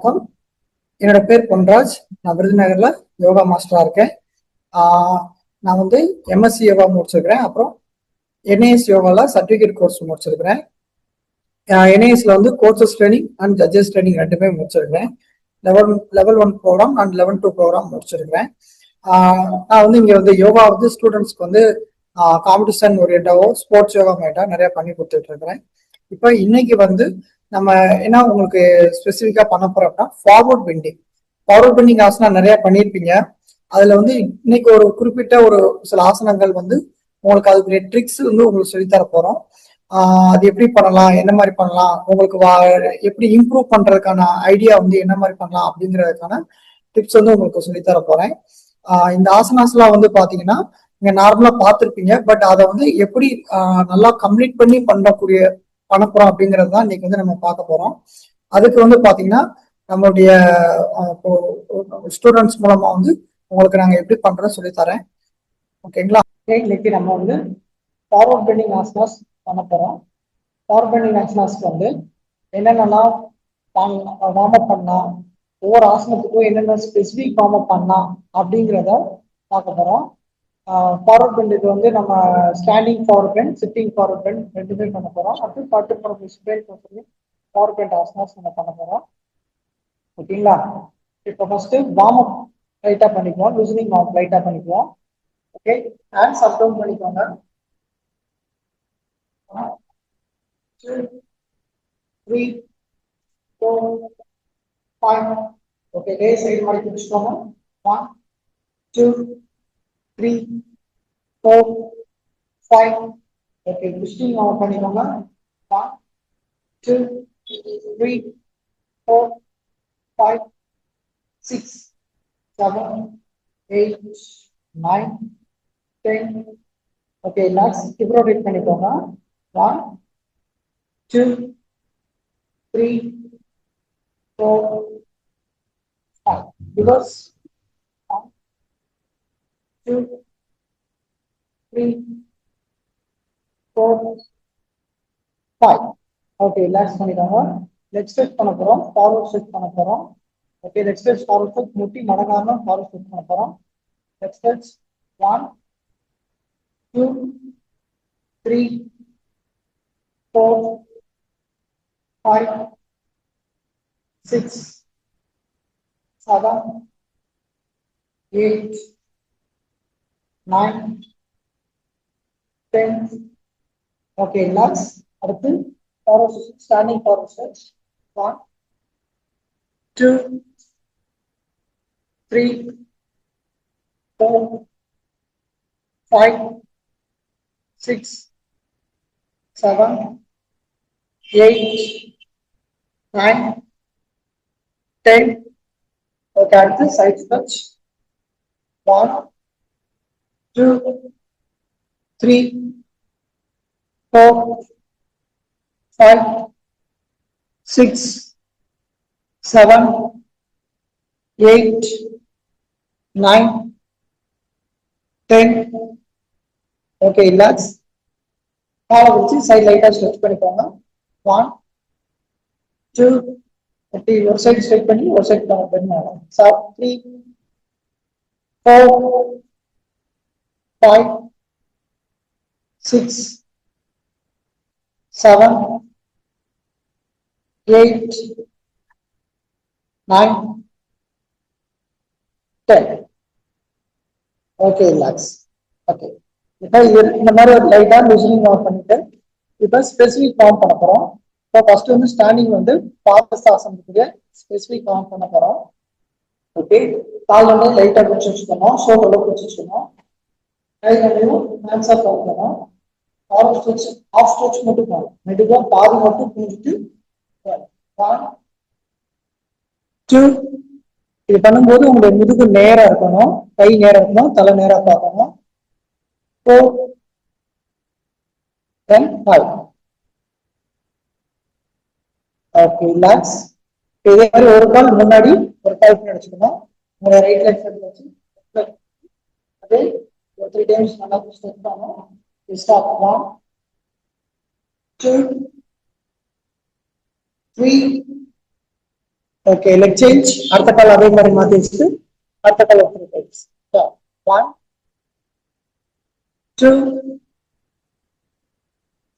வணக்கம். என்னோட பேர் பொன்ராஜ். நான் விருதுநகர்ல யோகா மாஸ்டரா இருக்கேன். நான் வந்து எம்எஸ்சி யோகா முடிச்சிருக்கிறேன். அப்புறம் என்ஏஎஸ் யோகால சர்டிஃபிகேட் கோர்ஸ் முடிச்சிருக்கிறேன். என்ஏஎஸ்ல வந்து coaches training and judges training ரெண்டுமே முடிச்சிருக்கிறேன். Level 1 program and level 2 program முடிச்சிருக்கிறேன். நான் வந்து இங்க வந்து யோகா வந்து ஸ்டூடெண்ட்ஸ்க்கு வந்து காம்படிஷன் ஓரியண்டாவோ ஸ்போர்ட்ஸ் யோகா மைண்டா நிறைய பண்ணி கொடுத்துட்டு இருக்கிறேன். இப்போ இன்னைக்கு வந்து நம்ம என்ன உங்களுக்கு ஸ்பெசிஃபிக்கா பண்ண போறோம் அப்படின்னா ஃபார்வர்ட் பெண்டிங் ஆசனா நிறைய பண்ணியிருப்பீங்க. அதுல வந்து இன்னைக்கு ஒரு குறிப்பிட்ட ஒரு சில ஆசனங்கள் வந்து உங்களுக்கு அதுக்குரிய ட்ரிக்ஸ் வந்து உங்களுக்கு சொல்லித்தர போறோம். அது எப்படி பண்ணலாம், என்ன மாதிரி பண்ணலாம், உங்களுக்கு எப்படி இம்ப்ரூவ் பண்றதுக்கான ஐடியா வந்து என்ன மாதிரி பண்ணலாம் அப்படிங்கிறதுக்கான டிப்ஸ் வந்து உங்களுக்கு சொல்லித்தர போறேன். இந்த ஆசனாஸ்லாம் வந்து பாத்தீங்கன்னா நீங்க நார்மலா பார்த்துருப்பீங்க. பட் அதை வந்து எப்படி நல்லா கம்ப்ளீட் பண்ணி பண்ண போறோம் அப்படிங்கிறது தான் இன்னைக்கு வந்து நம்ம பார்க்க போறோம். அதுக்கு வந்து பாத்தீங்கன்னா நம்மளுடைய ஸ்டூடெண்ட்ஸ் மூலமா வந்து உங்களுக்கு நாங்க எப்படி பண்றோம் சொல்லி தரேன். ஓகேங்களா? இன்னைக்கு நம்ம வந்து ஃபார்வர்ட் பெண்டிங் ஆசனாஸ் பண்ண போறோம். ஃபார்வர்ட் பெண்டிங் ஆசனாஸ்க்கு வந்து என்னென்னலாம் வார்ம் அப் பண்ணலாம், ஒவ்வொரு ஆசனத்துக்கும் என்னென்ன ஸ்பெசிபிக் வார்ம் அப் பண்ணலாம் அப்படிங்கிறத பார்க்க போறோம். ஃபார்வர்ட் பெண்டுக்கு வந்து நம்ம standing forward bend, sitting forward bend ரெண்டுமே பண்ண போறோம். அடுத்து 40 ஃபார்வர்ட் பெண்ட் ஆசனாஸ் நம்ம பண்ண போறோம். ஓகேங்களா? இப்போ ஃபர்ஸ்ட் வார்ம் அப் லைட்டா பண்ணிக்குவோம். லூசனிங் வார்ம் அப் லைட்டா பண்ணிக்குவோம். ஓகே, ஹேண்ட்ஸ் அப் டவுன் பண்ணிக்கோங்க. 2 3 4 5. ஓகே, டே சைடு மாதிரி பிடிச்சுக்கோங்க. 1 2 3 4 5. ஓகே, ட்விஸ்டிங் வார்ம் அப் பண்ணிக்கோங்க. 1 2 3 4 5 6 7 8 9 10. Okay, relax. இப்போ ரொட்டேட் பண்ணிக்கோங்க. 1 2 3 4 5. ரிவர்ஸ். 1 2 3 4 5. ஓகே, ரிலாக்ஸ் பண்ணிக்கோங்க. லெக் ஸ்ட்ரெச் பண்ண போறோம், ஃபார்வர்ட் ஸ்ட்ரெச் பண்ண போறோம். Okay, leg stretch forward stretch, முட்டி மடங்காம ஃபார்வர்ட் ஸ்ட்ரெச் பண்ண போறோம். Leg stretch 1 2 3 4 5 6 7 8 9 10. Okay, relax. அடுத்து forward stretch, standing forward stretch. 1 2 3 4 5 6 7 8 9 10. Okay, அடுத்து சைட் ஸ்ட்ரெச். 1 2 3 4 5 6 7 8 9 10. Okay, relax. காலை வச்சு சைட் லைட்டா ஸ்ட்ரெச் பண்ணிக்கோங்க. 1 2 அப்படி ஒரு சைடு ஸ்ட்ரெச் பண்ணி ஒரு சைடு பெண்ட் ஆகும். 3 4 5 6 7 8 9 10. Okay, relax. ஓகே, இப்போ இந்த மாதிரி ஒரு லைட்டா லூசனிங் ஆஃப் பண்ணிட்டு இப்போ ஸ்பெசிஃபிக் ஃபார்ம் பண்ண போறோம். இப்போ ஃபர்ஸ்ட் வந்து ஸ்டாண்டிங் வந்து பாதஸ்தாசனத்துக்கு ஸ்பெசிஃபிக் ஃபார்ம் பண்ண போறோம். ஓகே, கால் வந்து லைட்டா பிடிச்சி வச்சுக்கணும், ஷோல்டர்ல பிடிச்சி வச்சுக்கணும். கை வந்து ஹேண்ட்ஸ் அப் பண்ணணும். ஆஃப் ஸ்ட்ரெச் மட்டும் போகணும். மெதுவா பாதி மட்டும் புரிஞ்சுட்டு 1 2. இது பண்ணும்போது உங்களுடைய முதுகு நேரா இருக்கணும், கை நேரா இருக்கணும், தலை நேரா பார்க்கணும். 4 then 5. Okay, relax. இதே மாதிரி ஒரு கால் முன்னாடி ஒரு 5 மினிட் வச்சுக்கணும். உங்களோட ரைட் லெக் சைடு வச்சு அதே ஒரு 3 டைம்ஸ் நல்லா ஸ்ட்ரெச் பண்ணணும். ஸ்டாப். 1 2 3 okay, leg change. அடுத்த கால் அதே மாதிரி மாத்தி வச்சுட்டு அடுத்த கால் 3 times. 1 2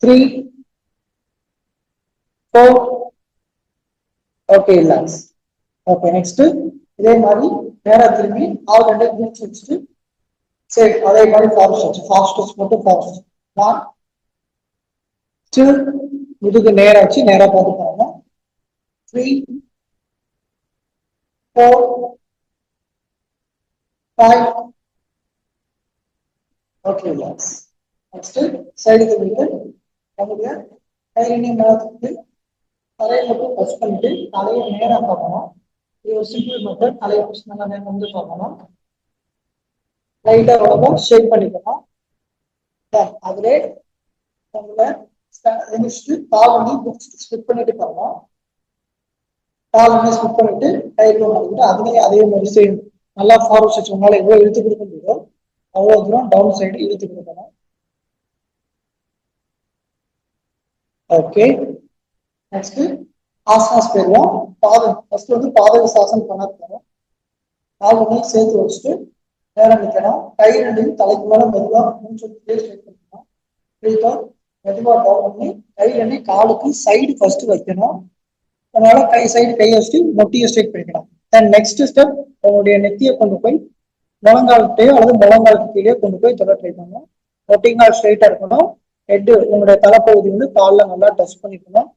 3 4. Okay, relax. Okay, next இதே மாதிரி நேரா திரும்பி ஆல் ரெண்டு கிளிச் வச்சுட்டு சரி அதே மாதிரி ஃபாஸ்ட் மட்டும் ஃபாஸ்ட். 1 2 முதுகு நேரா வச்சு நேரா பார்த்துப்பாங்க. 3 4 5. Okay, relax. நெக்ஸ்ட் சைடு திரும்பிட்டு நம்மளுடைய கையிலையும் மேலத்துக்கு தலையை மட்டும் டச் பண்ணிட்டு தலையை நேரா பார்க்கணும். இது ஒரு சிம்பிள் மெத்தட். தலையை ஃபர்ஸ்ட் நல்லா நேரம் வந்து பார்க்கணும். லைட்டா உடம்ப ஷேக் பண்ணிக்கணும். அதுல உங்களை கால் வந்து ஸ்லிப் பண்ணிட்டு பார்க்கணும். கால் வந்து ஸ்லிப் பண்ணிட்டு டைட்ல பண்ணிட்டு அதுலயே அதே மாதிரி சேம் நல்லா ஃபார்வர்ட் ஸ்ட்ரெச் உங்களால எவ்வளவு இழுத்து கொடுக்க முடியுதோ அவ்வளவு தூரம் டவுன் சைடு இழுத்து கொடுக்கணும். ஓகே, நெக்ஸ்ட் ஆசனாஸ் போயிடுவோம். ஃபர்ஸ்ட் வந்து பாதகசாசனம் பண்ண போறோம். கால் வந்து சேர்த்து வச்சுட்டு நேரம் நிற்கணும். கை ரெண்டையும் தலைக்கு மேல மெதுவா மூச்சு ஸ்ட்ரெச் பண்ணிக்கணும். மெதுவா டவுன் பண்ணி கை ரெண்டையும் காலுக்கு சைடு ஃபர்ஸ்ட் வைக்கணும். அதனால கை சைடு கையை வச்சுட்டு மொட்டியை ஸ்ட்ரெயிட் பண்ணிக்கலாம். தென் நெக்ஸ்ட் ஸ்டெப் உங்களுடைய நெத்தியை கொண்டு போய் முழங்கால்கிட்டயோ அல்லது முழங்காலுக்கு கீழே கொண்டு போய் தொட ட்ரை பண்ணணும். மொட்டிங்கால் ஸ்ட்ரெயிட்டா இருக்கணும். ஹெட் உங்களுடைய தலைப்பகுதி வந்து காலில் நல்லா டச் பண்ணிக்கணும்.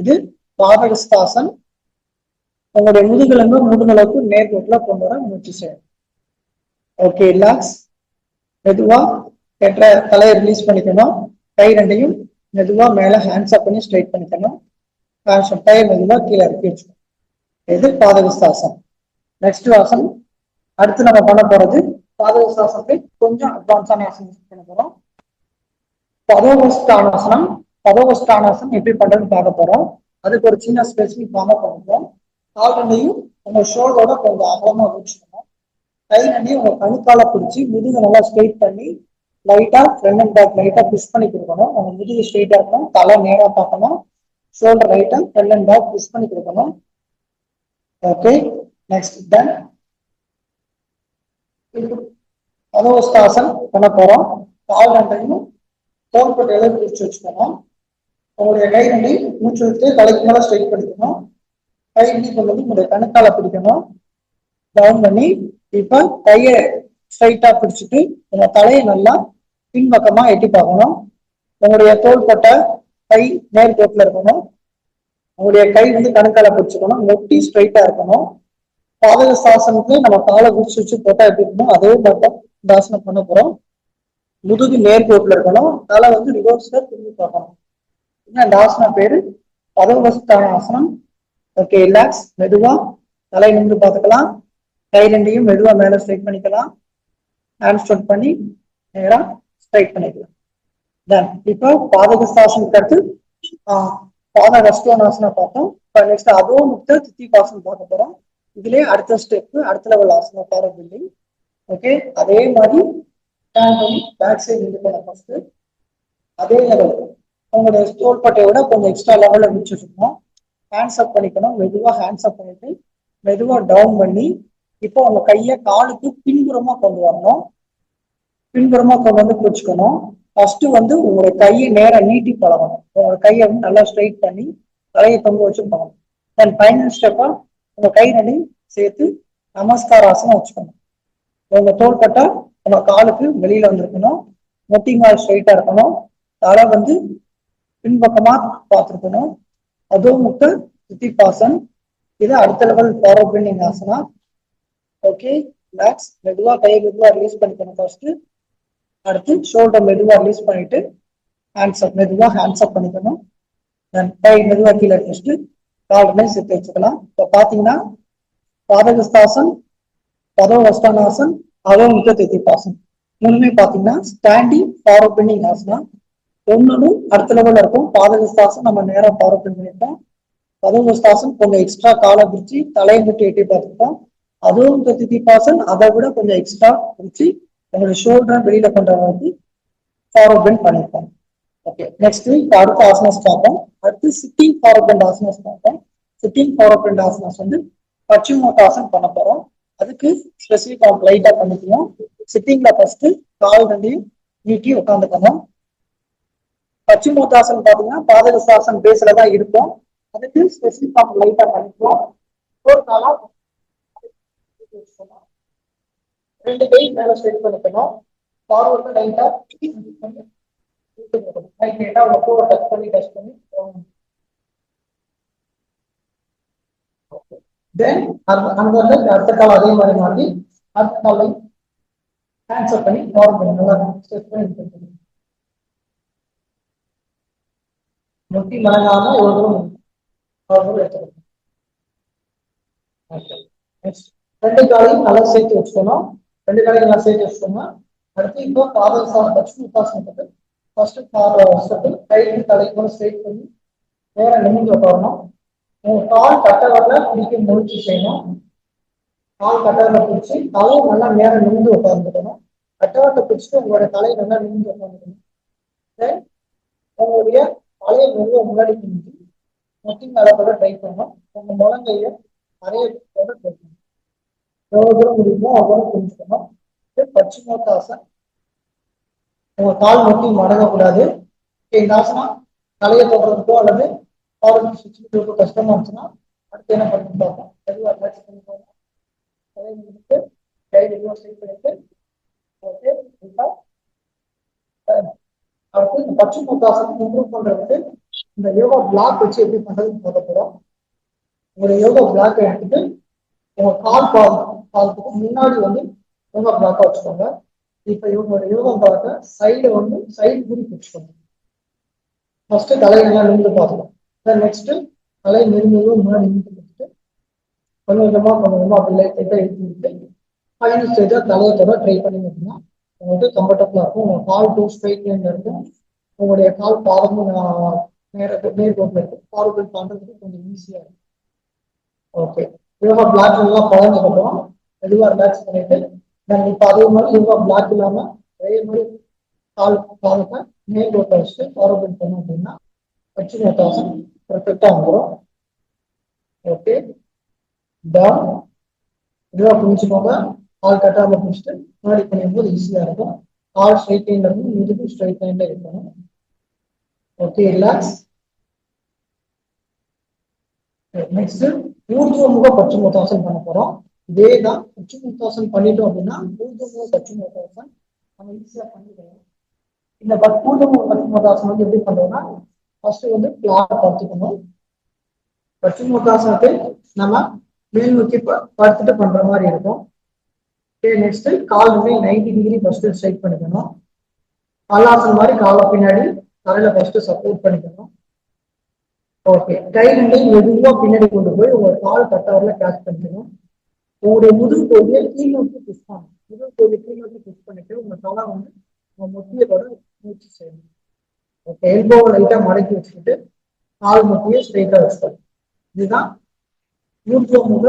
இது பாதகஸ்தாசன். உங்களுடைய முதுகெலும்பு முதுகலவுக்கு நேர்கோட்டுல கொண்டு வர முயற்சி செய்யணும். Okay, relax. மெதுவா கெட்ட தலையை ரிலீஸ் பண்ணிக்கணும். கை ரெண்டையும் மெதுவா மேல ஹேண்ட்ஸ் அப் பண்ணி ஸ்ட்ரைட் பண்ணிக்கணும். கையை மெதுவா கீழே இறக்கி வச்சுக்கணும். இது பாதகஸ்தாசன். நெக்ஸ்ட் ஆசனம் அடுத்து நம்ம பண்ண போறது பாதகஸ்தாசனத்தை கொஞ்சம் அட்வான்ஸான ஆசனம் பண்ண போறோம். பதோவஸ்தானாசனம். பதோவஸ்தானாசனம் எப்படி பண்றதுன்னு பார்க்க போறோம். அதுக்கு ஒரு சின்ன ஸ்பெசிபிக் வாங்க பண்ணுவோம். கால் ரெண்டையும் உங்க ஷோல்டரோட கொஞ்சம் அகலமா வச்சுக்கணும். கை ரெண்டையும் உங்க கணுக்கால பிடிச்சி முதுகு நல்லா ஸ்ட்ரெயிட் பண்ணி லைட்டா ஃப்ரண்ட் அண்ட் பேக் லைட்டா புஷ் பண்ணி கொடுக்கணும். உங்க முதுகு ஸ்ட்ரெயிட்டா இருக்கணும். தலை நேரா பார்க்கணும். ஷோல்டர் ரைட்டா ஃப்ரண்ட் அண்ட் பேக் புஷ் பண்ணி கொடுக்கணும். Okay, next ton. பதோவஸ்தாசன் பண்ண போறோம். கால் ரெண்டையும் தோள்பட்டையில பிடிச்சு வச்சுக்கணும். உங்களுடைய கை ரெண்டையும் மூச்சு விட்டு தலைக்கு மேல ஸ்ட்ரெயிட் பண்ணிக்கணும். கை ரெண்டி கொண்டு வந்து உங்களுடைய கணுக்கால பிடிக்கணும். டவுன் பண்ணி இப்ப கையை ஸ்ட்ரைட்டா பிடிச்சிட்டு உங்க தலையை நல்லா பின்பக்கமா எட்டி பார்க்கணும். உங்களுடைய தோள்பட்டை கை நேர்கோட்டுல இருக்கணும். உங்களுடைய கை வந்து கணுக்கால பிடிச்சிக்கணும். நொட்டி ஸ்ட்ரைட்டா இருக்கணும். பாதகஸ்தாசனத்துல நம்ம காலை பிடிச்சி வச்சு போட்டா எப்படி இருக்கணும் அதே மாதிரி இந்த ஆசனம் பண்ண போறோம். முதுகு நேர்கோட்டுல இருக்கணும். தலை வந்து ரிவர்ஸ்ல திரும்பி பார்க்கணும். இந்த ஆசனம் பேரு பதோவஸ்தான ஆசனம். Okay, relax. மெதுவா தலை நின்று பார்த்துக்கலாம். கை ரெண்டையும் மெதுவா மேல ஸ்ட்ரைட் பண்ணிக்கலாம். ஹேண்ட் ஸ்ட்ரெட் பண்ணி நேரா ஸ்ட்ரைட் பண்ணிக்கலாம். தென் இப்போ பாதகஸ்தாசனுக்கு அடுத்து பாதகஸ்தானாசனம் பார்த்தோம். இப்போ நெக்ஸ்ட் அதோமுக்த தித்திபாசனம் பார்க்க போறோம். இதுலயே அடுத்த ஸ்டெப் அடுத்த லெவல் ஆசனம் ஃபார் பில்டிங். ஓகே, அதே மாதிரி டர்ன் பண்ணி பேக் சைடு நின்று போன ஃபர்ஸ்ட் அதே லெவல் உங்களுடைய தோள்பட்டையோட கொஞ்சம் எக்ஸ்ட்ரா லெவல்ல முடிச்சு வச்சுக்கணும். ஹேண்ட்ஸ் அப் பண்ணிக்கணும். மெதுவா ஹேண்ட்ஸ் அப் பண்ணிட்டு மெதுவா டவுன் பண்ணி இப்போ உங்க கையை காலுக்கு பின்புறமா கொண்டு வரணும். பின்புறமா கொண்டு வந்து பிடிச்சுக்கணும். ஃபர்ஸ்ட் வந்து உங்களுடைய கையை நேரா நீட்டி பழகணும். உங்களோட கையை வந்து நல்லா ஸ்ட்ரைட் பண்ணி தலையை தொங்க வச்சு பழகணும். தென் ஃபைனல் ஸ்டெப்பா உங்க கை ரெண்டையும் சேர்த்து நமஸ்காராசனம் வச்சுக்கணும். உங்க தோள்பட்டை உங்க காலுக்கு வெளியில வந்திருக்கணும். முட்டிங்கால் ஸ்ட்ரைட்டா இருக்கணும். தலை வந்து பின்பக்கமா பார்த்துருக்கணும். அதோமுக்த தித்திபாசன். இது அடுத்த லெவல் ஃபாரோ பெண்டிங் ஆசனா. Okay, relax. மெதுவா கையை மெதுவா ரிலீஸ் பண்ணிக்கணும் ஃபர்ஸ்ட். அடுத்து ஷோல்டர் மெதுவா ரிலீஸ் பண்ணிட்டு ஹேண்ட்ஸ் அப் மெதுவா ஹேண்ட்ஸ் அப் பண்ணிக்கணும். கை மெதுவா கீழே வச்சுட்டு கால் சேர்த்து வச்சுக்கலாம். இப்போ பாத்தீங்கன்னா பாதகஸ்தாசன், பதோவஸ்தானாசன், அதோமுக்த தித்திபாசன் மூணுமே பாத்தீங்கன்னா ஸ்டாண்டிங் ஃபாரோ பெண்டிங் ஆசனா. ஒன்னும் அடுத்த லெவல்ல இருக்கும். பாதகஸ்தாசன் நம்ம நேரா ஃபாரோ பெண்ட் பண்ணிருக்கோம். பதோவஸ்தாசன் கொஞ்சம் எக்ஸ்ட்ரா காலை பிடிச்சி தலையை மட்டும் எட்டி பார்த்துருக்கோம். அதுவும் தித்திபாசன் அதை விட கொஞ்சம் எக்ஸ்ட்ரா பிடிச்சி உங்களுடைய ஷோல்டர் வெளியில கொண்டு வந்து ஃபாரோ பெண்ட் பண்ணிருக்கோம். ஓகே, நெக்ஸ்ட் இப்போ அடுத்த ஆசனஸ் பார்ப்போம். அடுத்து சிட்டிங் ஃபாரோ பெண்ட் ஆசனஸ் பார்ப்போம். சிட்டிங் ஃபார்வர்ட் பெண்ட் ஆசனாஸ் வந்து பச்சிமோத்தாசன் பண்ண போறோம். அதுக்கு ஸ்பெசிஃபிக் லைட்டா பண்ணிக்குவோம். சிட்டிங்ல ஃபர்ஸ்ட் கால் ரெண்டையும் நீட்டி உட்காந்துக்கணும். பச்சிமோத்தாசன் பாத்தீங்கன்னா பாதகசாசன் பேஸ்ல தான் இருக்கும். அதுக்கு ஸ்பெசிஃபிக் லைட்டா பண்ணிக்குவோம். ஒரு காலா ரெண்டு கை மேல ஸ்ட்ரெச் பண்ணிக்கணும். ஃபார்வர்ட் லைட்டா டச் பண்ணி தென் அடுத்த கால் அதே மாதிரி மாற்றி அடுத்த காலை ஆன்சர் பண்ணி ஃபார்வர்ட் பண்ணி நல்லா ஸ்ட்ரெச் பண்ணி முட்டி மடங்காம ஒரு தூரம் எடுத்துக்கணும். ரெண்டு காலையும் நல்லா சேர்த்து வச்சுக்கணும். ரெண்டு காலையும் நல்லா சேர்த்து வச்சுக்கோங்க. அடுத்து இப்போ பாதம் பச்சுமுத்தாசனத்துக்கு ஃபர்ஸ்ட் கைக்கு தலைக்கு ஸ்ட்ரெயிட் பண்ணி நேர நிமிந்து உட்காரணும். உங்க கால் கட்டவரல பிடிக்க முயற்சி செய்யணும். கால் கட்டவரல பிடிச்சி தலையை நல்லா நேரம் நிமிந்து உட்கார்ந்துக்கணும். கட்டவரத்தை பிடிச்சிட்டு உங்களோட தலையை நல்லா நிமிந்து உட்கார்ந்துக்கணும். உங்களுடைய தலையை மெல்ல முன்னாடி பிடிச்சி முட்டி அளவோட ட்ரை பண்ணணும். உங்க முழங்கைய நிறைய ட்ரை பண்ணணும். எவ்வளவு தூரம் முடியுமோ அவ்வளவு புரிஞ்சுக்கணும். பச்சிமோத்தாசன். உங்க கால் முட்டி மடங்கக்கூடாது. இந்த ஆசனம் தலையை தொடர்றதுக்கோ அல்லது கால் கஷ்டமா இருந்துச்சுன்னா அடுத்து என்ன பண்ணி பார்ப்போம். தெளிவாக ரிலாக்ஸ் பண்ணி போகணும். தலையை முடிச்சுட்டு கை எதுவும் ஸ்ட்ரைட் பண்ணிட்டு அடுத்து இந்த பச்சிமோத்தாசன் இம்ப்ரூவ் பண்றதுக்கு இந்த யோகா பிளாக் வச்சு எப்படி பண்றதுன்னு பார்க்க போறோம். ஒரு யோகா பிளாக் எடுத்துட்டு உங்க காலத்துக்கு முன்னாடி வந்து யோகா பிளாக்கா வச்சுக்கோங்க. இப்ப இவங்களோட யோகா பிளாக்க சைடு குறி வச்சுக்கோங்க. ஃபர்ஸ்ட் தலையை நல்லா நின்று பார்த்துக்கணும். நெக்ஸ்ட் தலை நெருங்கும் முன்னாடி நின்று கொடுத்துட்டு கொஞ்சம் கொஞ்சமா அப்படி லைட்டா எடுத்து விட்டு ஃபைனல் ஸ்டேஜா தலையை தொட ட்ரை பண்ணி அப்படின்னா உங்களுக்கு கம்ஃபர்டபுளா இருக்கும். உங்க கால் டூ ஸ்ட்ரைட் லைன்ல இருக்கும். உங்களுடைய கால் பாதமும் நேர்கோட்டில் இருக்கும். ஃபார்வர்ட் பண்றதுக்கு கொஞ்சம் ஈஸியா இருக்கும். ஓகே, யோகா பிளாக் எல்லாம் பழனதுக்கு அப்புறம் மெதுவா ரிலாக்ஸ் பண்ணிட்டு இப்ப அதே மாதிரி யோகா பிளாக் இல்லாம அதே மாதிரி காலத்தை நேர்கோட்டை வச்சுட்டு ஃபார்வர்ட் பண்ணோம் அப்படின்னா பச்சிமோத்தாசன் பெர்ஃபெக்டா வந்துடும். ஓகே, டவுன் இதுவா புரிஞ்சுக்கோங்க. கால் கட்டாம பிடிச்சிட்டு முன்னாடி பண்ணும்போது ஈஸியா இருக்கும். கால் ஸ்ட்ரைட் லைன்ல இருந்து முதுகு ஸ்ட்ரைட் லைன்ல இருக்கணும். Okay, relax. நெக்ஸ்ட் ஊர்துவமுக பச்சிமோத்தாசன் பண்ண போறோம். இதே தான் பச்சிமோத்தாசன் பண்ணிட்டோம் அப்படின்னா ஊர்துவமுக பச்சிமோத்தாசன் நம்ம ஈஸியா பண்ணிக்கலாம். இந்த ஊர்துவமுக பச்சிமோத்தாசன் வந்து எப்படி பண்றோம்னா ஃபர்ஸ்ட் வந்து பிளாட் பார்த்துக்கணும். பச்சிமோத்தாசனத்தை நம்ம மேல் நோக்கி பார்த்துட்டு பண்ற மாதிரி இருக்கும். Next call 90 degree first straight பண்ணிக்கணும். பல்லாசன் மாதிரி காலை பின்னாடி தலையில ஃபர்ஸ்ட் சப்போர்ட் பண்ணிக்கணும். ஓகே, கை ரெண்டையும் மெதுவா பின்னாடி கொண்டு போய் உங்க கால் கட்டவரில் கேட்ச் பண்ணிக்கணும். உங்களுடைய முதுகு பகுதியை கீழ் நோக்கி புஷ் பண்ணணும். முதுகு பகுதியை கீழ் நோக்கி புஷ் பண்ணிட்டு உங்க தலை வந்து உங்க முட்டியோட முயற்சி செய்யணும். ஓகே, எல்போவை லைட்டா மடக்கி வச்சுக்கிட்டு கால் முட்டியை ஸ்ட்ரைட்டா வச்சுக்கணும். இதுதான் ஊர்துவமுக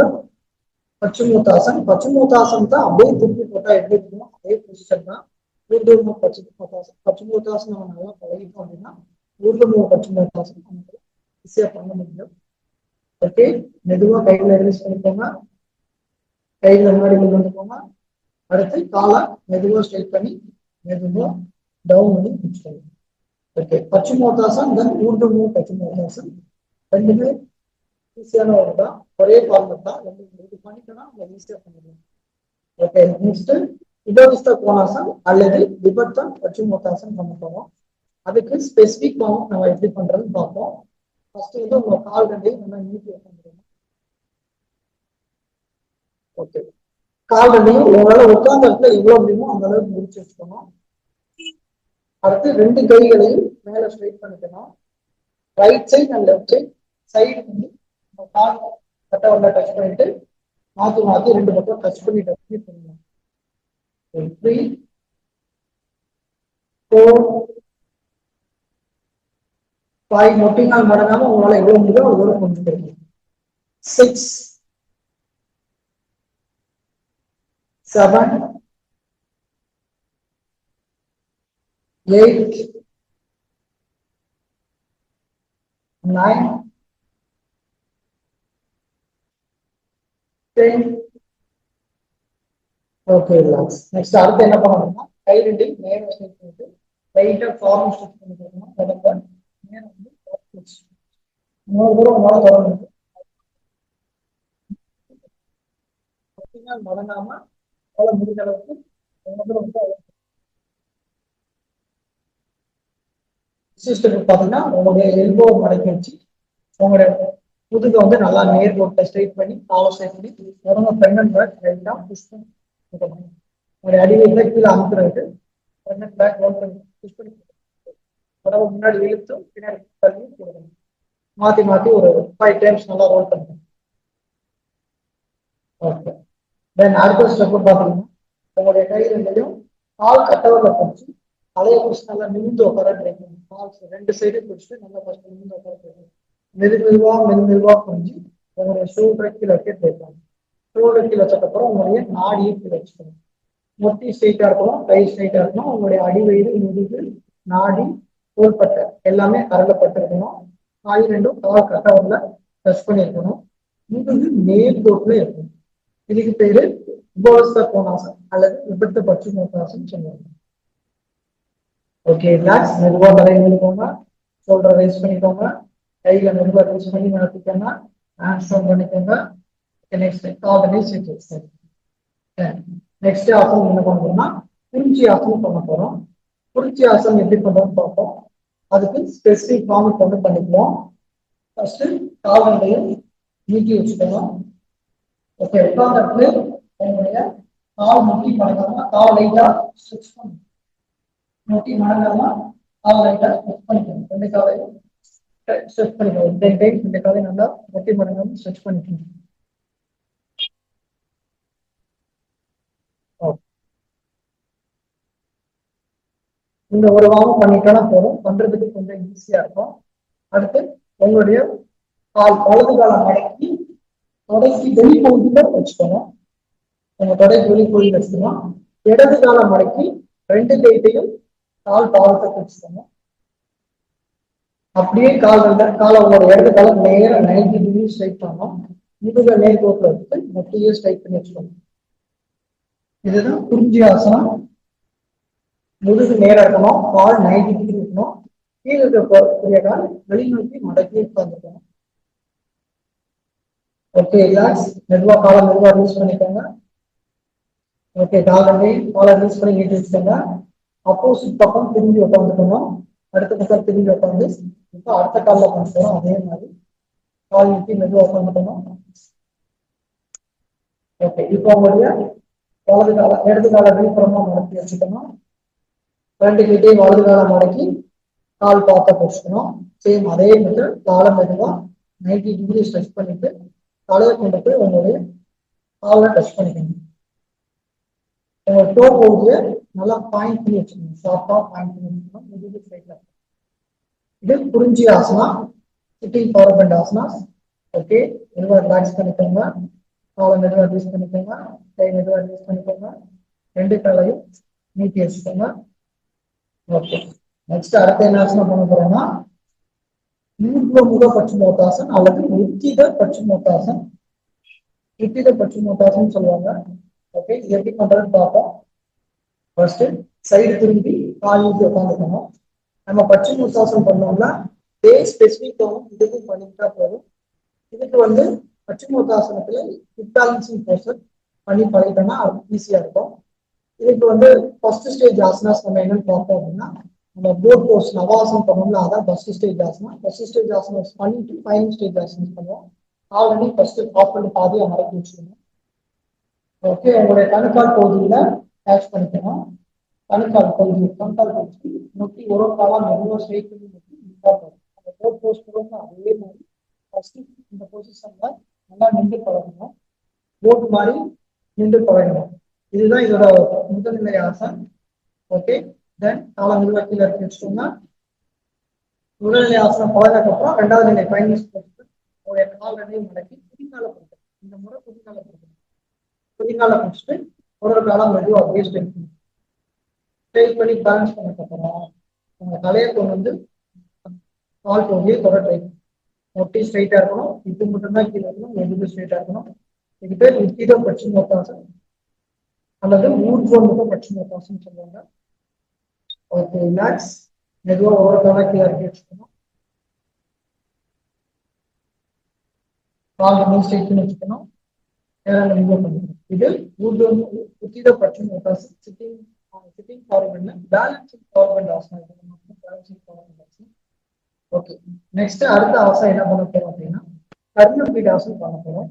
பச்சிமோத்தாசன். பச்சிமோத்தாசன் தான் அப்படியே திருப்பி போட்டா எப்படி இருக்கணும் அதே பொசிஷன் தான் ஊர்துவமுக பச்சிமோத்தாசன். பச்சிமோத்தாசன் நம்ம நல்லா பழகிட்டோம் அப்படின்னா ஊர்துவமுக பச்சிமோத்தாசன் நமக்கு ஈஸியா பண்ண முடியும். ஓகே, மெதுவா கைகளை ரிலீஸ் பண்ணிக்கோங்க. கைகளை முன்னாடி கொண்டு வந்துக்கோங்க. அடுத்து காலை மெதுவா ஸ்ட்ரைட் பண்ணி மெதுவா டவுன் பண்ணி பிடிச்சிக்கோங்க. ஓகே, பச்சிமோத்தாசன் தென் ஊர்துவமுக பச்சிமோத்தாசன் ரெண்டுமே ஈஸியான ஒரு தான், ஒரே ஃபார்மட் தான். இது பண்ணிட்டோம்னா நம்ம ஈஸியா பண்ணிடலாம். ஓகே, நெக்ஸ்ட் இதோதிஸ்த கோணாசன் அல்லது விபத்தம் பச்சிமோத்தாசன் பண்ண போறோம். அதுக்கு ஸ்பெசிபிக் ஃபார்ம் நம்ம எப்படி பண்றதுன்னு பார்ப்போம். ஃபர்ஸ்ட் வந்து உங்க கால் ரெண்டையும் நல்லா நீட்டி உட்காந்துக்கணும். ஓகே, கால் ரெண்டையும் உங்களால உட்கார்ந்த இடத்துல எவ்வளவு முடியுமோ அந்த அளவுக்கு முடிச்சு வச்சுக்கணும். அடுத்து ரெண்டு கைகளையும் மேல ஸ்ட்ரைட் பண்ணிக்கணும். Right side and left side வந்து கால் கட்டவரில் டச் பண்ணிட்டு மாத்தி ரெண்டு பக்கம் டச் பண்ணி பண்ணணும். 3 4 5 முட்டினால் மடங்காம உங்களால எவ்வளவு முடியும் அவ்வளவு கொண்டு போயிருக்கணும். 6 7 8 9 ஓகே ரிலாக்ஸ். நெக்ஸ்ட் அடுத்து என்ன பண்ணணும்னா கை ரெண்டையும் நேரா ஸ்ட்ரெச் பண்ணிட்டு லைட்டா ஃபார்ம் ஸ்ட்ரெச் பண்ணிக்கணும். உடம்ப நேரா வந்து இன்னொரு தூரம் உங்களால தொடரணும். மடங்காம அவ்வளவு முடிஞ்ச அளவுக்கு பாத்தீங்கன்னா உங்களுடைய எல்போ மடக்கி வச்சு உங்களுடைய முதுகை வந்து நல்லா நேர் ரோட்ல ஸ்ட்ரைட் பண்ணி காலை ஸ்ட்ரைட் பண்ணி உடம்பு பிரெக்னன்ட் பேக் ரைட்டா புஷ் பண்ணி உங்களுடைய அடிவயிறுல கீழே அமுக்குறது பிரெக்னன்ட் பேக் ரோல் பண்ணி புஷ் பண்ணி உடம்பு முன்னாடி இழுத்தும் பின்னாடி தள்ளி கொடுக்கணும். மாத்தி மாத்தி ஒரு 5 டைம்ஸ் நல்லா ரோல் பண்ணுங்க. ஓகே. தென் அடுத்த ஸ்டெப் பாத்தீங்கன்னா உங்களுடைய கை ரெண்டையும் கால் கட்டவரில் பிடிச்சி தலையை பிடிச்சி நல்லா நிமிந்து உட்கார ட்ரை பண்ணுங்க. கால் ரெண்டு சைடும் பிடிச்சிட்டு நல்லா ஃபர்ஸ்ட் நிமிந்து உட்கார ட்ரை பண்ணுங்க. மெதுவா புரிஞ்சு உங்களுடைய ஷோல்டரை கீழே வைக்க ட்ரை பண்ணுங்க. ஷோல்டர் கீழே வச்சதுக்கப்புறம் உங்களுடைய நாடியை கீழே வச்சுக்கணும். முட்டி ஸ்ட்ரைட்டா இருக்கணும், கை ஸ்ட்ரைட்டா இருக்கணும். உங்களுடைய அடிவயிறு, முதுகு, நாடி, தோள்பட்டை எல்லாமே கரண்டப்பட்டிருக்கணும். காய் ரெண்டும் கால் கட்டவரில் டச் பண்ணியிருக்கணும். முதுகு நேர் தோப்புல இருக்கணும். இதுக்கு பேரு உபவஸ்த கோணாசன் அல்லது விபத்து பச்சுமோத்தாசன் சொல்லுவாங்க. Okay relax. மெதுவா தலை நிறுத்திக்கோங்க, ஷோல்டரை ரைஸ் பண்ணிக்கோங்க, கையில மெதுவா ரைஸ் பண்ணி நடத்திக்கோங்க, ஹேண்ட்ஸ் டவுன் பண்ணிக்கோங்க. நெக்ஸ்ட் கால் நெக்ஸ்ட் ஆசனம் என்ன பண்றோம்னா குறிஞ்சி ஆசனம் பண்ண போறோம். குறிஞ்சி ஆசனம் எப்படி பண்றோம்னு பார்ப்போம். அதுக்கு ஸ்பெசிபிக் ஃபார்ம் கொண்டு பண்ணிக்குவோம். ஃபர்ஸ்ட் கால் ரெண்டையும் நீட்டி வச்சுக்கணும். ஓகே, உட்கார்ந்து உங்களுடைய கால் முட்டி மடங்காம கால் லைட்டா ஸ்ட்ரெச் பண்ணணும். முட்டி மடங்காம கால் லைட்டா ஸ்ட்ரெச் பண்ணிக்கணும். ரெண்டு காலையும் ஸ்ட்ரெச் பண்ணிக்கணும். ரெண்டு காலையும் நல்லா முட்டி மடங்காம ஸ்ட்ரெச் பண்ணிக்கணும். இந்த ஒரு வாரம் பண்ணிட்டோம்னா போதும், பண்றதுக்கு கொஞ்சம் ஈஸியா இருக்கும். அடுத்து உங்களுடைய கால் வலது காலை மடக்கி தொடைக்கு வெளிப்பகுதியில வச்சுக்கணும். உங்க தொடைக்கு வெளிப்பகுதியில் வச்சுக்கணும். இடது காலை மடக்கி ரெண்டு கைட்டையும் கால் பாதத்தை வச்சுக்கணும். அப்படியே காலை உங்களோட இடது காலம் நேர 90 டிகிரி ஸ்ட்ரைட் பண்ணணும். முதுக நேர்கோட்டில் வச்சு மொத்தையே ஸ்ட்ரைட் பண்ணி வச்சுக்கணும். இதுதான் குறிஞ்சி ஆசனம். முதுகு நேரம் இருக்கணும், கால் 90 டிகிரி இருக்கணும். கீழே இருக்கக்கூடிய கால் வெளிநோக்கி மடக்கி உட்கார்ந்துக்கணும். Okay relax. மெதுவா காலை மெதுவா ரிலீஸ் பண்ணிக்கோங்க. ஓகே, காலை ரிலீஸ் பண்ணி நீட்டி வச்சுக்கோங்க. அப்போசிட் பக்கம் திரும்பி உட்காந்துக்கணும். அடுத்த பக்கம் திரும்பி உட்காந்து இப்போ அடுத்த காலில் உட்காந்துக்கணும். அதே மாதிரி கால் நீட்டி மெதுவா உட்காந்துக்கணும். ஓகே, இப்போ உங்களுடைய வலது கால இடது கால வெளிப்புறமா மடக்கி வச்சுக்கணும். ரெண்டு கிட்டே வலது காலம் மடக்கி கால் பார்த்த வச்சுக்கணும். சேம் அதே மெத்தட் காலை மெதுவா 90 டிகிரி ஸ்ட்ரெச் பண்ணிட்டு தலையை கொண்டு போய் உங்களுடைய காலை டச் பண்ணிக்கணும். உங்க டோ பகுதியை நல்லா பாயிண்ட் பண்ணி வச்சுக்கணும். ஷார்ப்பா பாயிண்ட் பண்ணி வச்சுக்கணும். முதுகு சைட்ல இது குறிஞ்சி asana, sitting power bend asana. Okay, மெதுவா ரிலாக்ஸ் பண்ணிக்கோங்க. காலை மெதுவா ரிலீஸ் பண்ணிக்கோங்க. கை மெதுவா ரிலீஸ் பண்ணிக்கோங்க. ரெண்டு காலையும் நீட்டி வச்சுக்கோங்க. ஓகே, நெக்ஸ்ட் அடுத்த என்ன ஆசனம் பண்ண போறோம்னா ஊர்வமுக பச்சுமோத்தாசன் அல்லது உத்தித பச்சுமோத்தாசன். உத்தித பச்சுமோத்தாசன் சொல்லுவாங்க. ஓகே, எப்படி பண்றதுன்னு பார்ப்போம். ஃபர்ஸ்ட் சைடு திரும்பி கால் ஊற்றி உட்காந்துக்கணும். நம்ம பச்சுமோத்தாசன் பண்ணோம்னா ஸ்பெசிபிக்காகவும் இதுக்கும் பண்ணிக்கிட்டா போதும். இதுக்கு வந்து பச்சுமோத்தாசனத்துல ஹிப் பேலன்சிங் போர்ஷன் பண்ணி பழகிட்டோம்னா ஈஸியா இருக்கும். இதுக்கு வந்து ஃபர்ஸ்ட் ஸ்டேஜ் ஆசனாஸ் நம்ம என்னன்னு பார்த்தோம் அப்படின்னா நம்ம போட் போஸ் நவாசனம் பண்ணோம்ல, அதான் first stage asana. First stage asanas பண்ணிட்டு ஃபைனல் ஸ்டேஜ் ஆசனாஸ் பண்ணுவோம். ஆல்ரெடி ஃபர்ஸ்ட் காப்பல் பாதியா மடக்கி வச்சுக்கணும். ஓகே, உங்களுடைய கணுக்கால் பகுதியில கேட்ச் பண்ணிக்கணும். கணுக்கால் பகுதி முட்டி ஒரு காலா மெதுவாக ஸ்ட்ரைட் பண்ணி முட்டி அந்த போட் போஸ் போடுவோம். அதே மாதிரி ஃபர்ஸ்ட் இந்த பொசிஷன்ல நல்லா நின்று பழகணும். போட் மாதிரி நின்று பழகணும். இதுதான் இதோட முதல்நிலை ஆசன். ஓகே, தென் காலம் மெதுவாக கீழே இறக்கி வச்சுக்கோங்க. முதல்நிலை ஆசனம் பழகதுக்கப்புறம் ரெண்டாவது நிலை ஃபைனல் உங்களுடைய கால் ரெண்டையும் மடக்கி புதிங்கால பிடிக்கும். இந்த முறை புதிங்கால பிடிக்கும். புதிங்கால பிடிச்சிட்டு ஒரு காலம் மெதுவாக அப்படியே ஸ்ட்ரைட் பண்ணி பேலன்ஸ் பண்ணதுக்கப்புறம் உங்க தலையை கொண்டு வந்து கால் பகுதியை தொட ட்ரை. முட்டி ஸ்ட்ரைட்டா இருக்கணும். இது மட்டும்தான் கீழே இருக்கணும். எதுவும் ஸ்ட்ரைட்டா இருக்கணும். இது பேர் உத்தித பட்சிமோத்தாசன் அல்லது ஊர்ஜோமுக பட்சிமோத்தாசன் சொல்லுவாங்க. Okay, relax. மெதுவா ஒவ்வொரு காலா இறக்கி வச்சுக்கணும். கால் மூவ் ஸ்ட்ரைட் வச்சுக்கணும். இது உத்தித பட்சிமோத்தாசன். சிட்டிங் ஃபார்வர்ட்ல பேலன்சிங் ஃபார்வர்ட் ஆசனம். ஓகே, நெக்ஸ்ட் அடுத்த ஆசனம் என்ன பண்ண போறோம் அப்படின்னா கர்ணபீடாசனம் பண்ண போறோம்.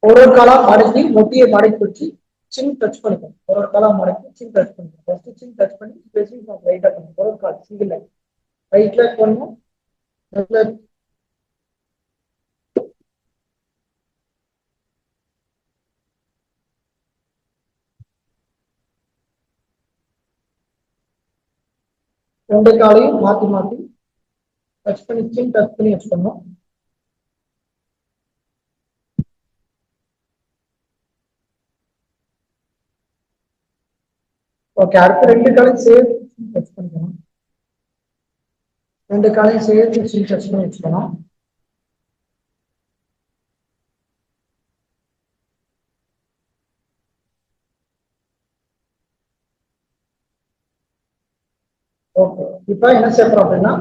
ஒரு காலா மடக்கி முட்டியை மடக்கி வச்சு சின் டச் பண்ணிக்கணும். ஒரு காலா மடக்கி சின் டச் பண்ணிக்கணும். ஃபர்ஸ்ட் சின் டச் பண்ணி ஸ்பெசிஃபிக் ரைட்டா பண்ணணும். ஒரு கால் சிங்கிள் லைன் ரைட்ல பண்ணணும். ரெண்டு காலையும் மாத்தி மாத்தி டச் பண்ணி சின் டச் பண்ணி வச்சுக்கணும். ஓகே, அடுத்த ரெண்டு காலையும் சேர்த்து டச் பண்ணிக்கணும். ரெண்டு காலையும் சேர்த்து சின் டச் பண்ணி வச்சுக்கணும். ஓகே, இப்ப என்ன செய்யறோம் அப்படின்னா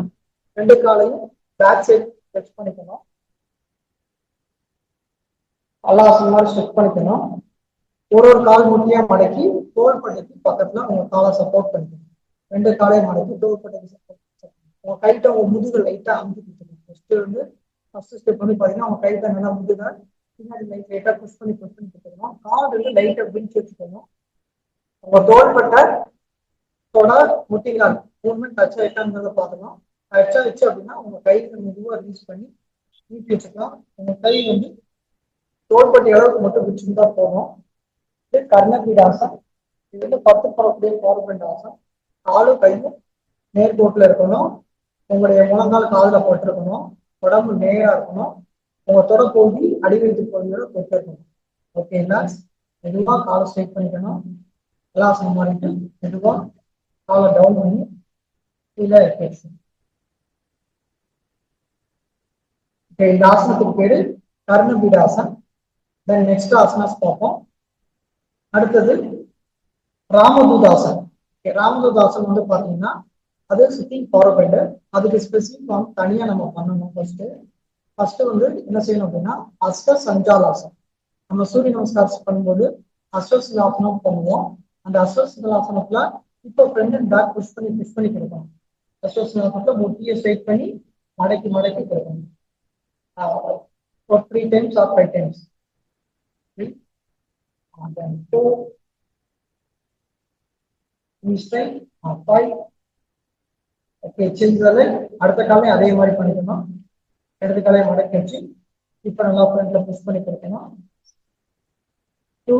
ரெண்டு காலையும் பேக் சைட் டச் பண்ணிக்கணும். அல்லாசம் மாதிரி ஸ்ட்ரெச் பண்ணிக்கணும். ஒரு கால் முட்டியா மடக்கி தோள்பட்டைக்கு பக்கத்துல உங்க காலை சப்போர்ட் பண்ணிக்கணும். ரெண்டு காலையும் மடக்கி தோள்பட்டைக்கு சப்போர்ட். உங்க கைட்ட உங்க முதுகு லைட்டா அமுத்தி கொடுத்துருங்க. ஃபர்ஸ்ட் ஸ்டெப் வந்து பாத்தீங்கன்னா உங்க கைட்ட நல்லா முதுக பின்னாடி லைட்டா புஷ் பண்ணி கொடுத்துருக்கணும். கால் வந்து லைட்டா பிரிச்சு வச்சுக்கணும். உங்க தோள்பட்டை முட்டிகளால் மூவ்மெண்ட் டச் ஆயிட்டாங்கிறத பாக்கணும். டச் ஆயிடுச்சு அப்படின்னா உங்க கையை மெதுவா ரிலீஸ் பண்ணி நீட்டி வச்சுக்கலாம். உங்க கை வந்து தோள்பட்டை அளவுக்கு மட்டும் பிடிச்சிருந்தா போதும். இது கர்ணபீடாசம். இது வந்து 10 பரப்புடைய ஃபார்வர்ட் ஆசம். காலும் கையும் நேர்கோட்டில் இருக்கணும். உங்களுடைய முழங்கால் காதுல போட்டிருக்கணும். உடம்பு நேரா இருக்கணும். உங்க தொட பகுதி அடிவயிற்று பகுதியோட தொட்டு இருக்கணும். ஓகேங்களா? மெதுவா காலை ஸ்ட்ரைட் பண்ணிக்கணும். எல்லாம் சமாளிட்டு மெதுவா காலை டவுன் பண்ணி கீழே பேசணும். இந்த ஆசனத்துக்கு பேரு கர்ணபீடாசன். தென் நெக்ஸ்ட் ஆசனாஸ் பார்ப்போம். அடுத்தது ராமதூதாசன். ராமதூதாசன் வந்து பாத்தீங்கன்னா அது சிட்டிங் ஃபார்வர்டு. அதுக்கு ஸ்பெசிஃபிக் வந்து தனியா நம்ம பண்ணணும். ஃபர்ஸ்ட் வந்து என்ன செய்யணும் அப்படின்னா அஸ்வ சஞ்சாலாசனம். நம்ம சூரிய நமஸ்காரம் பண்ணும்போது அஸ்வசிதாசனம் பண்ணுவோம். அந்த அஸ்வசிதாசனத்துல இப்போ ஃப்ரண்ட் அண்ட் பேக் புஷ் பண்ணி கொடுக்கணும். அஸ்வசிதாசனத்துல முட்டியை ஸ்ட்ரைட் பண்ணி மடக்கி கொடுக்கணும். 3 times or 5 times. 3 and then 4 straight 5. Okay, சின்னதுல அடுத்த காலையும் அதே மாதிரி பண்ணிக்கணும். இடது காலையை மடக்கி வச்சு இப்ப நல்லா ஃப்ரண்ட்ல புஷ் பண்ணி கொடுக்கணும். 2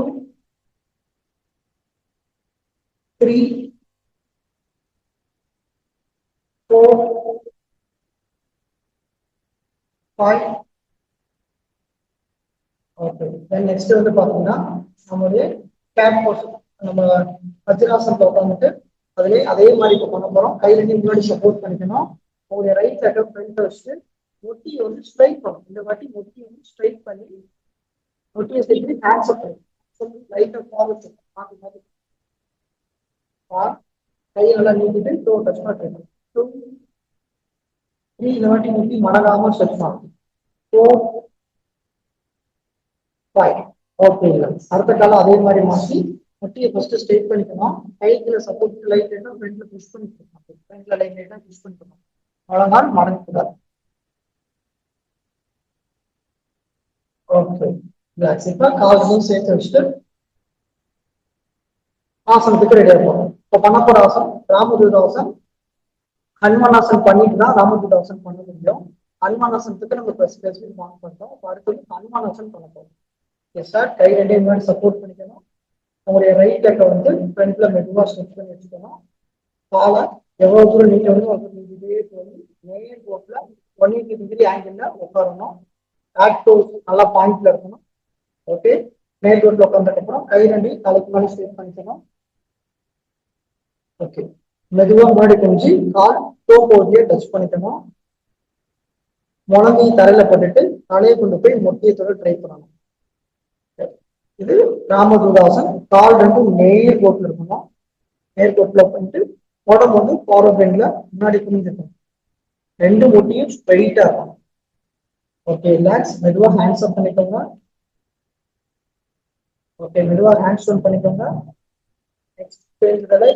3 4 5. ஓகே, தென் நெக்ஸ்ட் வந்து பாத்தீங்கன்னா நம்மளுடைய கேட் போர்ஷன். நம்ம வஜ்ராசனத்துல உட்காந்துட்டு அதுலயே அதே மாதிரி இப்போ பண்ண போறோம். கையில முன்னாடி சப்போர்ட் பண்ணிக்கணும். உங்களுடைய ரைட் சைட ஃப்ரண்ட்ல வச்சுட்டு முட்டியை வந்து ஸ்ட்ரைட் பண்ணணும். இந்த வாட்டி முட்டியை வந்து ஸ்ட்ரைட் பண்ணி முட்டியை ஸ்ட்ரைட் பண்ணி ஹேண்ட்ஸ் அப் பண்ணி லைட்டா ஃபார்வர்ட் மாத்தி மாத்தி கையை நல்லா நீட்டிட்டு டோ டச் பண்ணிக்கணும். 2 3 இந்த வாட்டி முட்டி மடங்காம ஸ்ட்ரெச் பண்ணணும். 4 5. ஓகே, அடுத்த காலம் அதே மாதிரி மாற்றி முட்டியை ஃபர்ஸ்ட் ஸ்ட்ரைட் பண்ணிக்கணும். கைக்குள்ள சப்போர்ட் லைட் ஃப்ரண்ட்ல புஷ் பண்ணிக்கணும். ஃப்ரண்ட்ல லைட்டா புஷ் பண்ணிக்கணும். அவ்வளவுதான், மடங்கக்கூடாது. ஓகே, இப்ப காலையும் சேர்த்து வச்சுட்டு ஆசனத்துக்கு ரெடி ஆகும். இப்ப பண்ண போற ஆசனம் ராமதூதாசன். ஹனுமானாசன் பண்ணிட்டு தான் ராமதூதாசன் பண்ண முடியும். ஹனுமானாசனத்துக்கு நம்ம ஸ்பெசிபிக் மார்க் பண்றோம். அடுத்தது ஹனுமானாசன் பண்ண போறோம். எஸ் சார், கை ரெண்டையும் மாதிரி சப்போர்ட் பண்ணிக்கணும். உங்களுடைய ரைட் லெக்கை வந்து ஃப்ரண்ட்ல மெதுவா ஸ்ட்ரெச் பண்ணி வச்சுக்கணும். காலை எவ்வளவு தூரம் நீங்க வந்து இதே வந்து நேர் கோட்ல 180 டிகிரி ஆங்கிள் உட்காரணும். ஆக்டோஸ் நல்லா பாயிண்ட்ல இருக்கணும். ஓகே, நேர் கோட்ல உட்கார்ந்ததுக்கு அப்புறம் கை ரெண்டையும் தலைக்கு மேலே ஸ்ட்ரெச் பண்ணிக்கணும். ஓகே, மெதுவா முன்னாடி கொஞ்சி கால் டோ போர்டியை டச் பண்ணிக்கணும். முழங்கி தரையில போட்டுட்டு தலையை கொண்டு போய் முக்கியத்தோட ட்ரை பண்ணணும். இது ராமதுதாசன். கால் ரெண்டும் நேர் கோட்ல இருக்கணும். நேர் கோட்ல பண்ணிட்டு உடம்பு வந்து ஃபார்வர்ட் பெண்ட்ல முன்னாடி குனிஞ்சிருக்கணும். ரெண்டு முட்டியும் ஸ்ட்ரைட்டா இருக்கும். Okay, relax. மெதுவா ஹேண்ட்ஸ் அப் பண்ணிக்கோங்க. ஓகே, மெதுவா ஹேண்ட்ஸ் டவுன் பண்ணிக்கோங்க. நெக்ஸ்ட் பேஜ்களை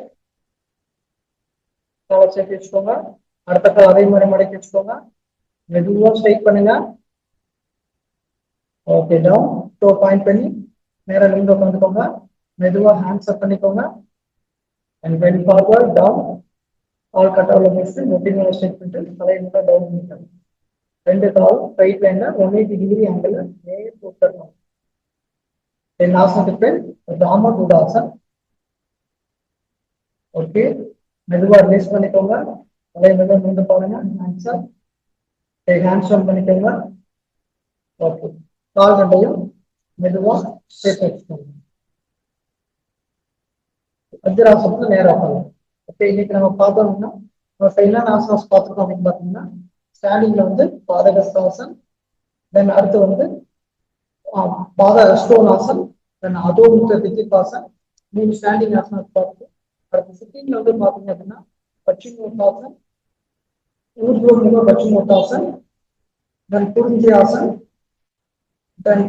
காலை சேர்த்து வச்சுக்கோங்க. அடுத்த கால் அதே மாதிரி மடக்கி வச்சுக்கோங்க. மெதுவா ஸ்ட்ரைக் பண்ணுங்க. ஓகே, டவுன் டோ பாயிண்ட் பண்ணி நேரா நிமிந்து உட்காந்துக்கோங்க. மெதுவா ஹேண்ட்ஸ் அப் பண்ணிக்கோங்க. And when forward down all கட்டாவில் முடிச்சு முட்டி மேலே ஸ்ட்ரெச் பண்ணிட்டு தலையை நல்லா டவுன் பண்ணிக்கோங்க. ரெண்டு காலும் ரைட் லைன்ல 180 டிகிரி ஆங்கிள் நேர் போட்டுருக்கணும். தென் ஆசனத்துக்கு பேர் ராமதுதாசன். ஓகே, மெதுவா ரிலீஸ் பண்ணிக்கோங்க. தலையை மெதுவாக நிமிந்து பாருங்க. Hands up. ஹேண்ட்ஸ் டவுன் பண்ணிக்கோங்க. ஓகே, கால் ரெண்டையும் மெதுவா சேர்த்து வச்சுக்கோங்க. வஜ்ராசனத்துல நேரம் ஆகலாம். ஓகே, இன்னைக்கு நம்ம பார்த்தோம்னா என்னென்ன ஆசனாஸ் பார்த்துருக்கோம் அப்படின்னு பார்த்தீங்கன்னா, ஸ்டாண்டிங்ல வந்து பாதகஸ்தாசன், தென் அடுத்து வந்து பாத அஷ்டோனாசன், தென் அதோமுத்த தித்திபாசன், 3 ஸ்டாண்டிங் ஆசனாஸ் பார்த்து அடுத்து சிட்டிங்ல வந்து பார்த்தீங்க அப்படின்னா பச்சிமோட்டாசன், ஊர்துவமுக பச்சிமோட்டாசன், தென் குறிஞ்சி ஆசன், தென்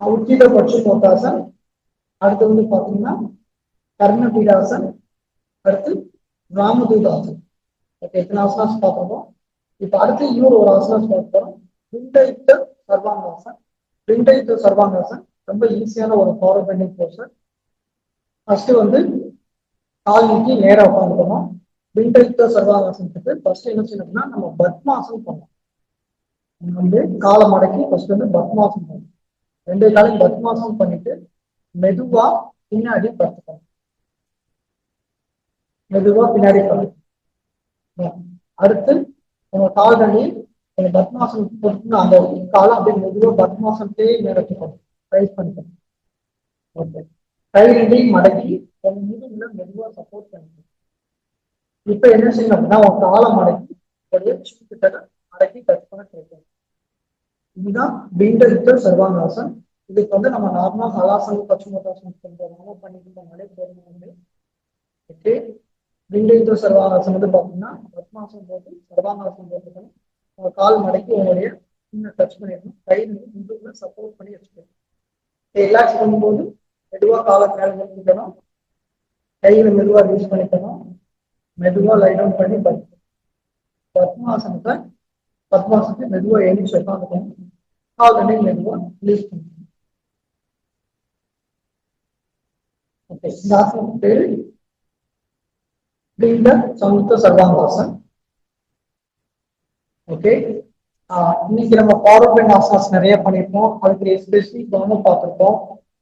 உச்சித பச்சிமோட்டாசன், அடுத்து வந்து பார்த்தீங்கன்னா கர்ணபீடாசன், அடுத்து ராமதூதாசன். ஓகே, இத்தனை ஆசனாஸ் பார்த்துருக்கோம். இப்ப அடுத்து இன்னொரு ஒரு ஆசனாஸ் பார்க்கிறோம், பிண்டயுக்த சர்வாங்காசன். பிண்டயுக்த சர்வாங்காசன் ரொம்ப ஈஸியான ஒரு ஃபார்வர்ட் பெண்டிங் போஸ்டர். ஃபர்ஸ்ட் வந்து கால் நீக்கி நேரா உட்காந்துக்கணும். பிண்டயுக்த சர்வாங்காசனத்துக்கு ஃபர்ஸ்ட் என்ன செய்யணும்னா நம்ம பத்மாசனம் பண்ணணும். வந்து காலை மடக்கி ஃபர்ஸ்ட் வந்து பத்மாசனம் பண்ணணும். 2 காலையும் பத்மாசனம் பண்ணிட்டு மெதுவா பின்னாடி படுத்துக்கணும். மெதுவா பின்னாடி படுத்துக்கணும். அடுத்து உங்க கால் தண்ணி பத்மாசனம் போட்டு அந்த காலை அப்படியே மெதுவா பத்மாசனத்தையே நிறச்சிக்கணும். ரைஸ் பண்ணிக்கணும். ஓகே, கை ரெண்டையும் மடக்கி உங்க முதுகுல மெதுவா சப்போர்ட் பண்ணிக்கணும். இப்ப என்ன செய்யணும் அப்படின்னா உங்க காலை மடக்கி கிட்ட மடக்கி டச் பண்ண கிடைக்கும். இதுதான் பிண்டயுக்த சர்வாங்காசன். இதுக்கு வந்து நம்ம நார்மலா ஹலாசனம் பச்சிமோட்டாசனம் பண்றதுனால பண்ணிக்கிட்டோம்னாலே போதும். ஓகே, பிண்டயுக்த சர்வாங்காசனம் வந்து பாத்தீங்கன்னா பத்மாசனம் போட்டு சர்வாங்காசனம் போட்டுக்கணும். உங்க கால் மடக்கி உங்களுடைய டச் பண்ணிடணும். கை முதுகுல சப்போர்ட் பண்ணி வச்சுக்கணும். ரிலாக்ஸ் பண்ணும்போது மெதுவா காலை மேல நிறுத்திக்கணும். கையில மெதுவா ரிலீஸ் பண்ணிக்கணும். மெதுவா லை டவுன் பண்ணி பத்மாசனத்தை மெதுவா எழுதி உட்காந்துக்கணும். கால் தண்ணி மெதுவா ரிலீஸ் பண்ணிக்கணும். ஓகே, இந்த ஆசனத்துக்கு பேரு பிண்ட சமுத்த சர்வாங்காசன். ஓகே, இன்னைக்கு நம்ம ஃபார்வர்ட் பெண்ட் ஆசனாஸ் நிறைய பண்ணிருக்கோம். அதுக்கு ஸ்பெசிபிக் கவனம் பார்த்துருக்கோம்.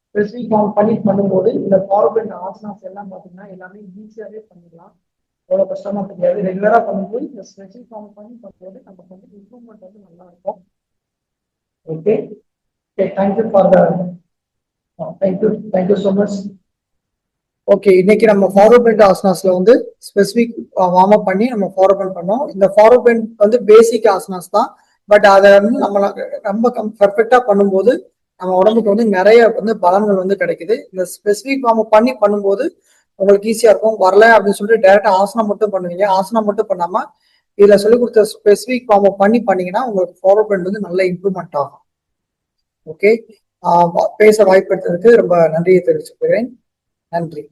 ஸ்பெசிபிக் கவனம் பண்ணும்போது இந்த ஃபார்வர்ட் பெண்ட் ஆசனாஸ் எல்லாம் பார்த்தீங்கன்னா எல்லாமே ஈஸியாவே பண்ணிடலாம். அவ்வளவு கஷ்டமா தெரியாது. ரெகுலரா பண்ணும்போது இந்த ஸ்பெசிபிக் கவனம் பண்ணும்போது நமக்கு வந்து இம்ப்ரூவ்மெண்ட் வந்து நல்லா இருக்கும். Okay, thank you for the thank you so much. Okay, இன்னைக்கு நம்ம ஃபார்வர்ட் பெண்ட் ஆசனாஸ்ல வந்து ஸ்பெசிபிக் வார்ம் அப் பண்ணி நம்ம ஃபார்வர்ட் பெண்ட் பண்ணோம். இந்த ஃபார்வர்ட் பெண்ட் வந்து பேசிக் ஆசனாஸ் தான். பட் அதை வந்து நம்ம ரொம்ப பர்ஃபெக்டா பண்ணும்போது நம்ம உடம்புக்கு வந்து நிறைய வந்து பலன்கள் வந்து கிடைக்குது. இந்த ஸ்பெசிபிக் வார்ம் அப் பண்ணும்போது உங்களுக்கு ஈஸியா இருக்கும். வரல அப்படின்னு சொல்லிட்டு டைரக்டா ஆசனம் மட்டும் பண்ணுவீங்க. ஆசனம் மட்டும் பண்ணாம இதுல சொல்லி கொடுத்த ஸ்பெசிபிக் வார்ம் அப் பண்ணீங்கன்னா உங்களுக்கு ஃபார்வர்ட் பெண்ட் வந்து நல்ல இம்ப்ரூவ்மெண்ட் ஆகும். ஓகே, பேச வாய்ப்பு எடுத்ததுக்கு ரொம்ப நன்றியை தெரிவிச்சுக்கிறேன். நன்றி.